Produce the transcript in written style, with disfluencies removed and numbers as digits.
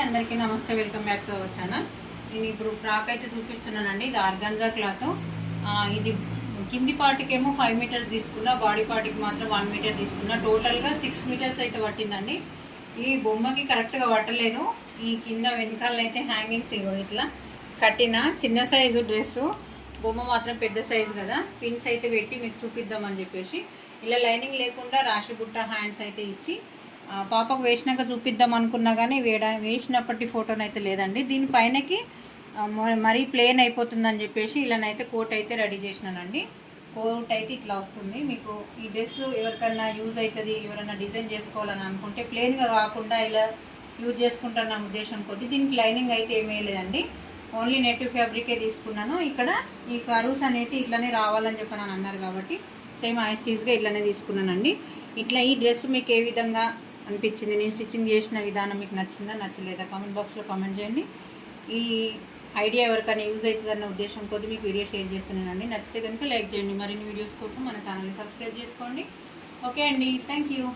అందరికీ నమస్తే, welcome back to our channel. నేను ఇప్పుడు ఫ్రాక్ అయితే చూపిస్తున్నానండి. ఇది ఆర్గాన్జా క్లాత్. ఇది కింది పార్ట్కేమో 5 మీటర్స్ తీసుకున్నా, బాడీ పార్ట్కి మాత్రం 1 మీటర్ తీసుకున్నా. టోటల్గా 6 మీటర్స్ అయితే పట్టిందండి. ఈ బొమ్మకి కరెక్ట్గా పట్టలేదు. ఈ కింద వెనకాల అయితే హ్యాంగింగ్స్ ఇట్లా కట్టిన చిన్న సైజు డ్రెస్సు, బొమ్మ మాత్రం పెద్ద సైజు కదా. పిన్స్ అయితే పెట్టి మీకు చూపిద్దామని చెప్పేసి ఇలా లైనింగ్ లేకుండా రాశిబుట్ట హ్యాండ్స్ అయితే ఇచ్చి పాపకు వేసినాక చూపిద్దాం అనుకున్నా కానీ వేసినప్పటి ఫోటోనైతే అయితే లేదండి. దీనిపైనకి మరీ ప్లేన్ అయిపోతుందని చెప్పేసి ఇలానైతే కోట్ అయితే రెడీ చేసినానండి. కోట్ అయితే ఇట్లా వస్తుంది. మీకు ఈ డ్రెస్ ఎవరికైనా యూజ్ అవుతుంది, ఎవరైనా డిజైన్ చేసుకోవాలని అనుకుంటే ప్లేన్గా కాకుండా ఇలా యూజ్ చేసుకుంటాను ఉద్దేశం కొద్ది. దీనికి లైనింగ్ అయితే ఏమీ లేదండి, ఓన్లీ నెట్ ఫ్యాబ్రికే తీసుకున్నాను. ఇక్కడ ఈ కరూస్ అనేది ఇట్లానే రావాలని చెప్పి నన్ను అన్నారు కాబట్టి సేమ్ యాస్టీస్గా ఇట్లానే తీసుకున్నానండి. ఇట్లా ఈ డ్రెస్ మీకు ఏ విధంగా అనిపించింది, నేను స్టిచ్చింగ్ చేసిన విధానం మీకు నచ్చిందా నచ్చలేదా కామెంట్ బాక్స్లో కామెంట్ చేయండి. ఈ ఐడియా ఎవరికైనా యూజ్ అవుతుందన్న ఉద్దేశం కొద్ది మీకు వీడియో షేర్ చేస్తున్నానండి. నచ్చితే కనుక లైక్ చేయండి. మరిన్ని వీడియోస్ కోసం మన ఛానల్ని సబ్స్క్రైబ్ చేసుకోండి. ఓకే అండి, థ్యాంక్ యూ.